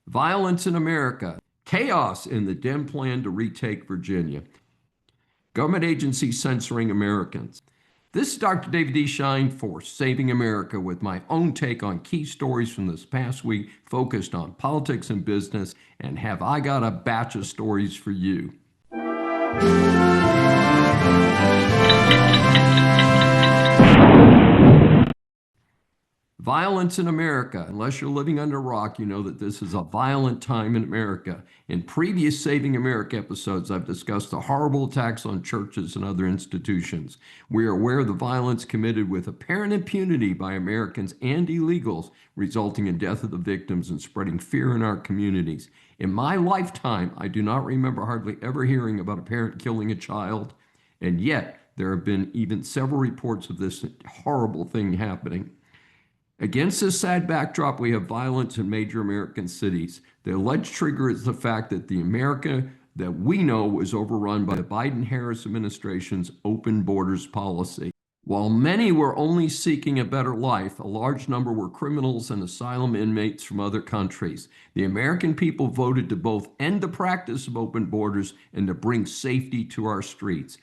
Violence in America, chaos in the Dem plan to retake Virginia, government agencies censoring Americans. This is Dr. David D. Schein for Saving America with my own take on key stories from this past week focused on politics and business, and have I got a batch of stories for you. Violence in America. Unless you're living under a rock, you know that this is a violent time in America. In previous Saving America episodes, I've discussed the horrible attacks on churches and other institutions. We are aware of the violence committed with apparent impunity by Americans and illegals, resulting in death of the victims and spreading fear in our communities. In my lifetime, I do not remember hardly ever hearing about a parent killing a child, and yet there have been even several reports of this horrible thing happening. Against this sad backdrop, we have violence in major American cities. The alleged trigger is the fact that the America that we know was overrun by the Biden-Harris administration's open borders policy. While many were only seeking a better life, a large number were criminals and asylum inmates from other countries. The American people voted to both end the practice of open borders and to bring safety to our streets.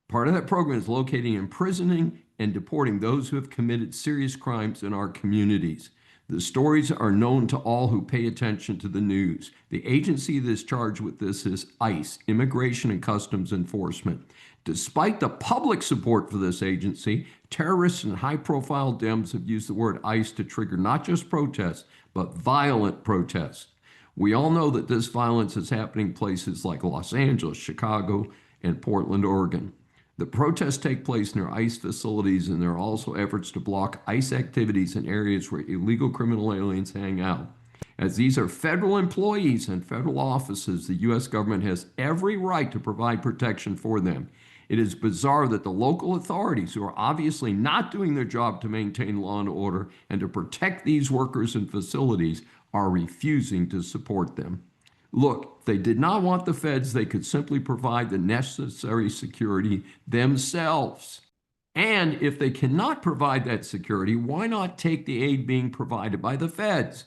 Part of that program is locating, imprisoning, and deporting those who have committed serious crimes in our communities. The stories are known to all who pay attention to the news. The agency that is charged with this is ICE, Immigration and Customs Enforcement. Despite the public support for this agency, terrorists and high-profile Dems have used the word ICE to trigger not just protests, but violent protests. We all know that this violence is happening in places like Los Angeles, Chicago, and Portland, Oregon. The protests take place near ICE facilities, and there are also efforts to block ICE activities in areas where illegal criminal aliens hang out. As these are federal employees and federal offices, the U.S. government has every right to provide protection for them. It is bizarre that the local authorities, who are obviously not doing their job to maintain law and order and to protect these workers and facilities, are refusing to support them. Look, if they did not want the feds, they could simply provide the necessary security themselves. And if they cannot provide that security, why not take the aid being provided by the feds?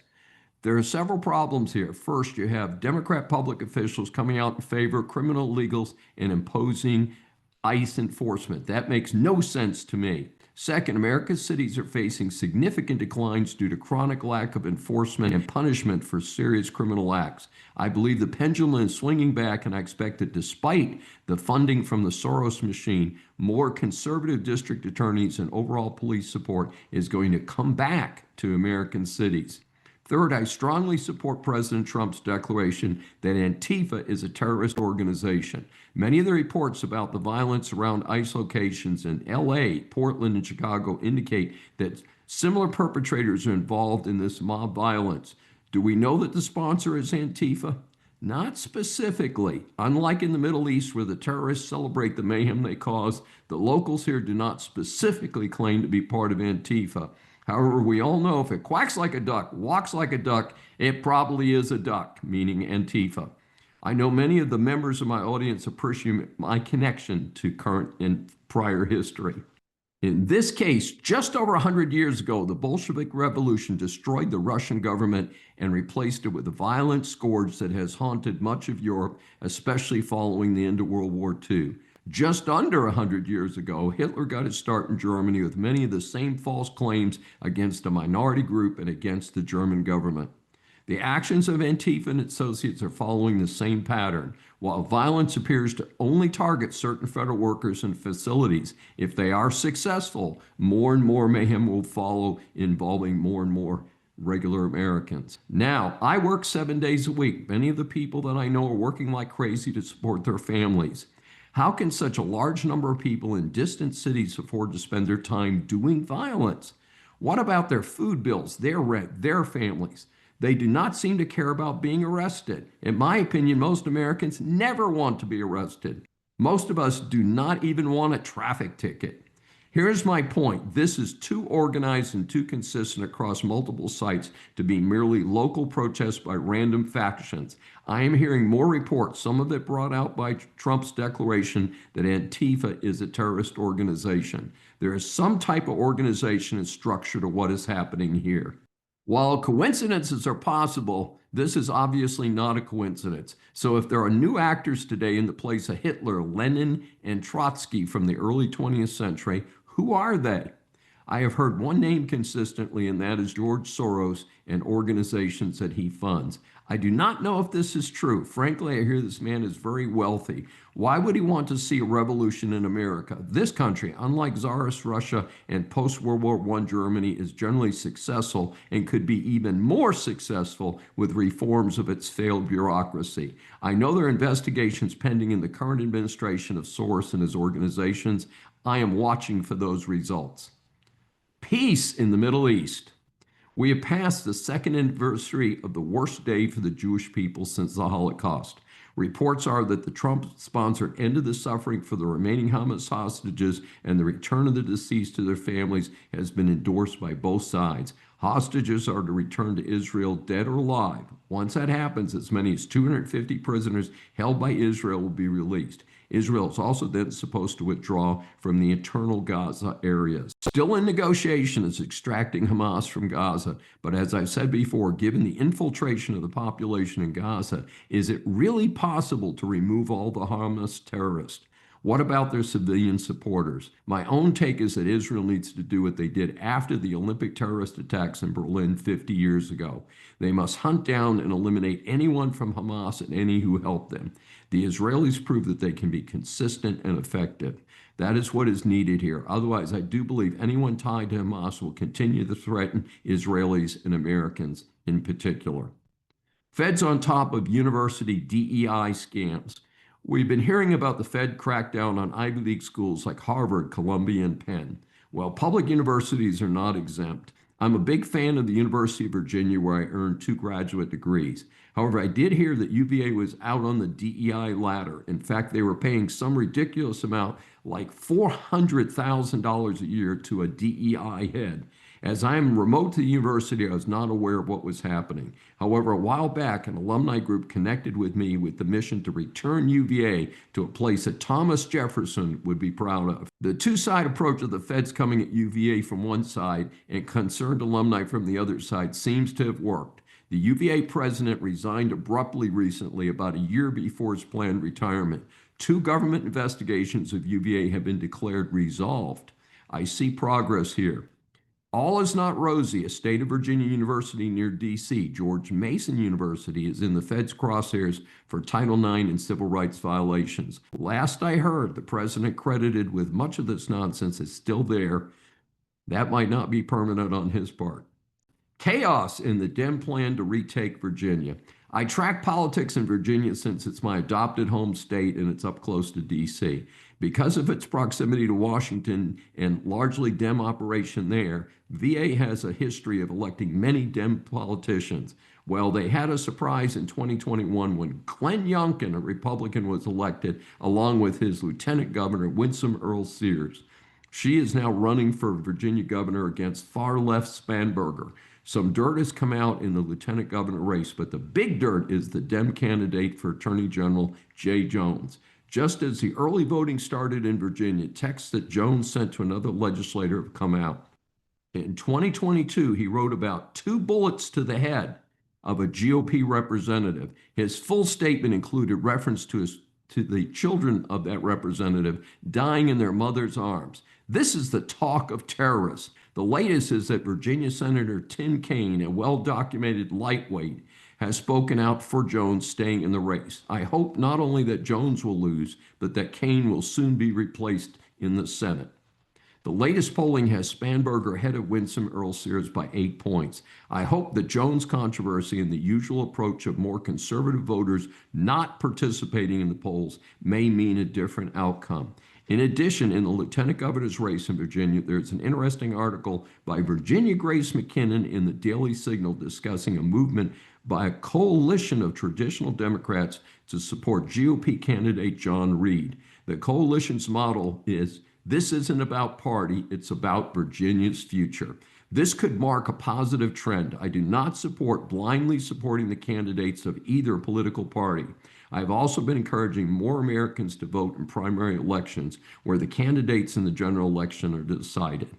There are several problems here. First, you have Democrat public officials coming out in favor of criminal illegals and imposing ICE enforcement. That makes no sense to me. Second, America's cities are facing significant declines due to chronic lack of enforcement and punishment for serious criminal acts. I believe the pendulum is swinging back, and I expect that despite the funding from the Soros machine, more conservative district attorneys and overall police support is going to come back to American cities. Third, I strongly support President Trump's declaration that Antifa is a terrorist organization. Many of the reports about the violence around ICE locations in LA, Portland, and Chicago indicate that similar perpetrators are involved in this mob violence. Do we know that the sponsor is Antifa? Not specifically. Unlike in the Middle East, where the terrorists celebrate the mayhem they cause, the locals here do not specifically claim to be part of Antifa. However, we all know if it quacks like a duck, walks like a duck, it probably is a duck, meaning Antifa. I know many of the members of my audience appreciate my connection to current and prior history. In this case, just over 100 years ago, the Bolshevik Revolution destroyed the Russian government and replaced it with a violent scourge that has haunted much of Europe, especially following the end of World War II. Just under 100 years ago, Hitler got his start in Germany with many of the same false claims against a minority group and against the German government. The actions of Antifa and its associates are following the same pattern. While violence appears to only target certain federal workers and facilities, if they are successful, more and more mayhem will follow, involving more and more regular Americans. Now, I work 7 days a week. Many of the people that I know are working like crazy to support their families. How can such a large number of people in distant cities afford to spend their time doing violence? What about their food bills, their rent, their families? They do not seem to care about being arrested. In my opinion, most Americans never want to be arrested. Most of us do not even want a traffic ticket. Here's my point. This is too organized and too consistent across multiple sites to be merely local protests by random factions. I am hearing more reports, some of it brought out by Trump's declaration, that Antifa is a terrorist organization. There is some type of organization and structure to what is happening here. While coincidences are possible, this is obviously not a coincidence. So, if there are new actors today in the place of Hitler, Lenin, and Trotsky from the early 20th century, who are they? I have heard one name consistently, and that is George Soros and organizations that he funds. I do not know if this is true. Frankly, I hear this man is very wealthy. Why would he want to see a revolution in America? This country, unlike Tsarist Russia and post World War I Germany, is generally successful and could be even more successful with reforms of its failed bureaucracy. I know there are investigations pending in the current administration of Soros and his organizations. I am watching for those results. Peace in the Middle East. We have passed the second anniversary of the worst day for the Jewish people since the Holocaust. Reports are that the Trump-sponsored end of the suffering for the remaining Hamas hostages and the return of the deceased to their families has been endorsed by both sides. Hostages are to return to Israel dead or alive. Once that happens, as many as 250 prisoners held by Israel will be released. Israel is also then supposed to withdraw from the internal Gaza areas. Still in negotiation is extracting Hamas from Gaza, but as I've said before, given the infiltration of the population in Gaza, is it really possible to remove all the Hamas terrorists? What about their civilian supporters? My own take is that Israel needs to do what they did after the Olympic terrorist attacks in Berlin 50 years ago. They must hunt down and eliminate anyone from Hamas and any who helped them. The Israelis prove that they can be consistent and effective. That is what is needed here. Otherwise, I do believe anyone tied to Hamas will continue to threaten Israelis and Americans in particular. Fed's on top of university DEI scams. We've been hearing about the Fed crackdown on Ivy League schools like Harvard, Columbia, and Penn. Well, public universities are not exempt. I'm a big fan of the University of Virginia, where I earned 2 graduate degrees. However, I did hear that UVA was out on the DEI ladder. In fact, they were paying some ridiculous amount, like $400,000 a year, to a DEI head. As I am remote to the university, I was not aware of what was happening. However, a while back, an alumni group connected with me with the mission to return UVA to a place that Thomas Jefferson would be proud of. The two-side approach of the feds coming at UVA from one side and concerned alumni from the other side seems to have worked. The UVA president resigned abruptly recently, about a year before his planned retirement. 2 government investigations of UVA have been declared resolved. I see progress here. All is not rosy. A state of Virginia university near D.C., George Mason University, is in the Fed's crosshairs for Title IX and civil rights violations. Last I heard, the president credited with much of this nonsense is still there. That might not be permanent on his part. Chaos in the Dem plan to retake Virginia. I track politics in Virginia since it's my adopted home state and it's up close to D.C. Because of its proximity to Washington and largely Dem operation there, VA has a history of electing many Dem politicians. Well, they had a surprise in 2021 when Glenn Youngkin, a Republican, was elected, along with his Lieutenant Governor, Winsome Earl Sears. She is now running for Virginia governor against far-left Spanberger. Some dirt has come out in the lieutenant governor race, but the big dirt is the Dem candidate for Attorney General, Jay Jones. Just as the early voting started in Virginia, texts that Jones sent to another legislator have come out. In 2022, he wrote about 2 bullets to the head of a GOP representative. His full statement included reference to the children of that representative dying in their mother's arms. This is the talk of terrorists. The latest is that Virginia Senator Tim Kaine, a well-documented lightweight, has spoken out for Jones staying in the race. I hope not only that Jones will lose, but that Kaine will soon be replaced in the Senate. The latest polling has Spanberger ahead of Winsome Earl Sears by 8 points. I hope the Jones controversy and the usual approach of more conservative voters not participating in the polls may mean a different outcome. In addition, in the lieutenant governor's race in Virginia, there's an interesting article by Virginia Grace McKinnon in the Daily Signal discussing a movement by a coalition of traditional Democrats to support GOP candidate John Reed. The coalition's model is, this isn't about party, it's about Virginia's future. This could mark a positive trend. I do not support blindly supporting the candidates of either political party. I've also been encouraging more Americans to vote in primary elections where the candidates in the general election are decided.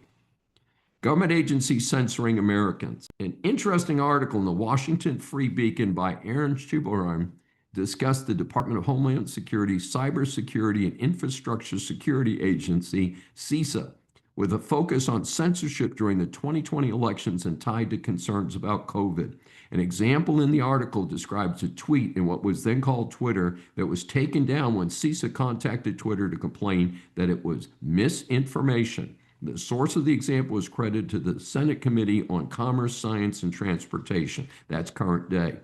Government agencies censoring Americans. An interesting article in the Washington Free Beacon by Aaron Schuberheim discussed the Department of Homeland Security Cybersecurity and Infrastructure Security Agency, CISA, with a focus on censorship during the 2020 elections and tied to concerns about COVID. An example in the article describes a tweet in what was then called Twitter that was taken down when CISA contacted Twitter to complain that it was misinformation. The source of the example was credited to the Senate Committee on Commerce, Science, and Transportation. That's current day.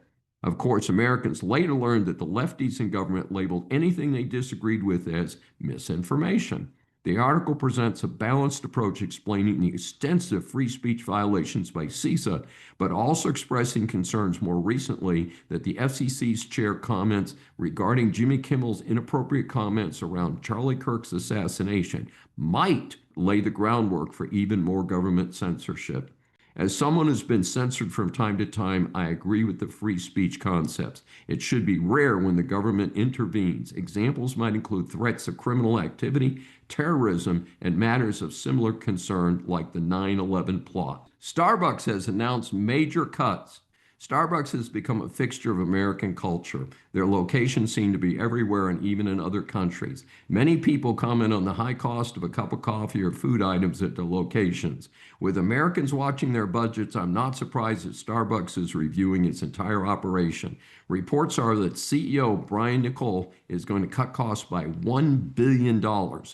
Of course, Americans later learned that the lefties in government labeled anything they disagreed with as misinformation. The article presents a balanced approach explaining the extensive free speech violations by CISA, but also expressing concerns more recently that the FCC's chair comments regarding Jimmy Kimmel's inappropriate comments around Charlie Kirk's assassination might lay the groundwork for even more government censorship. As someone who's been censored from time to time, I agree with the free speech concepts. It should be rare when the government intervenes. Examples might include threats of criminal activity, terrorism, and matters of similar concern like the 9/11 plot. Starbucks has announced major cuts. Starbucks has become a fixture of American culture. Their locations seem to be everywhere and even in other countries. Many people comment on the high cost of a cup of coffee or food items at their locations. With Americans watching their budgets, I'm not surprised that Starbucks is reviewing its entire operation. Reports are that CEO Brian Niccol is going to cut costs by $1 billion.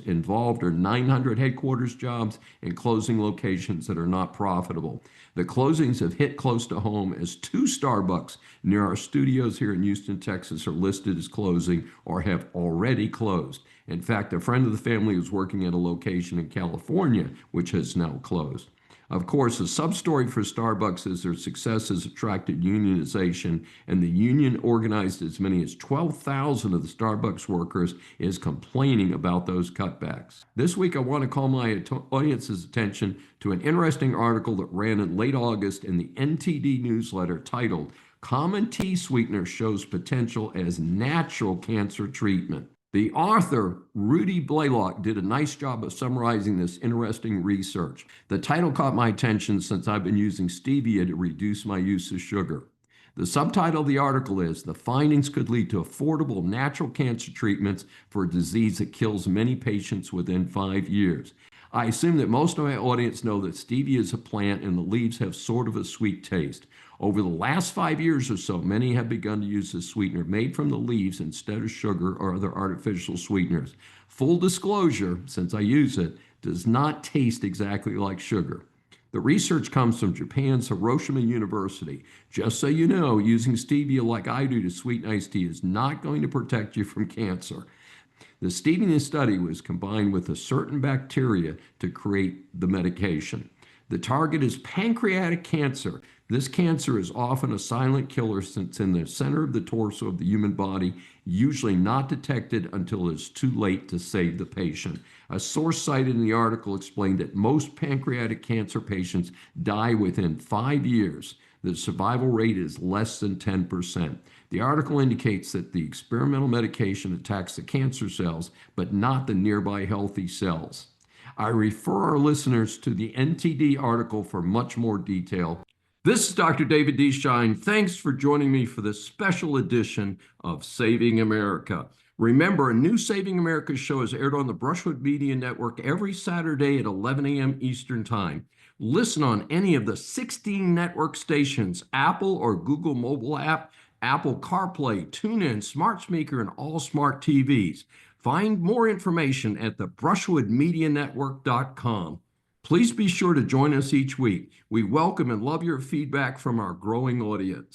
Involved are 900 headquarters jobs and closing locations that are not profitable. The closings have hit close to home as two Starbucks near our studios here in Houston, Texas are listed as closing or have already closed. In fact, a friend of the family is working at a location in California, which has now closed. Of course, the sub-story for Starbucks is their success has attracted unionization, and the union organized as many as 12,000 of the Starbucks workers is complaining about those cutbacks. This week, I want to call my audience's attention to an interesting article that ran in late August in the NTD newsletter titled, "Common Tea Sweetener Shows Potential as Natural Cancer Treatment." The author, Rudy Blaylock, did a nice job of summarizing this interesting research. The title caught my attention since I've been using stevia to reduce my use of sugar. The subtitle of the article is, "The Findings Could Lead to Affordable Natural Cancer Treatments for a Disease That Kills Many Patients Within 5 Years." I assume that most of my audience know that stevia is a plant and the leaves have sort of a sweet taste. Over the last 5 years or so, many have begun to use this sweetener made from the leaves instead of sugar or other artificial sweeteners. Full disclosure, since I use it, does not taste exactly like sugar. The research comes from Japan's Hiroshima University. Just so you know, using stevia like I do to sweeten iced tea is not going to protect you from cancer. The stevia study was combined with a certain bacteria to create the medication. The target is pancreatic cancer. This cancer is often a silent killer since it's in the center of the torso of the human body, usually not detected until it's too late to save the patient. A source cited in the article explained that most pancreatic cancer patients die within 5 years. The survival rate is less than 10%. The article indicates that the experimental medication attacks the cancer cells, but not the nearby healthy cells. I refer our listeners to the NTD article for much more detail. This is Dr. David D. Schein. Thanks for joining me for this special edition of Saving America. Remember, a new Saving America show is aired on the Brushwood Media Network every Saturday at 11 a.m. Eastern Time. Listen on any of the 16 network stations, Apple or Google mobile app, Apple CarPlay, TuneIn, Smart Speaker, and all smart TVs. Find more information at the brushwoodmedianetwork.com. Please be sure to join us each week. We welcome and love your feedback from our growing audience.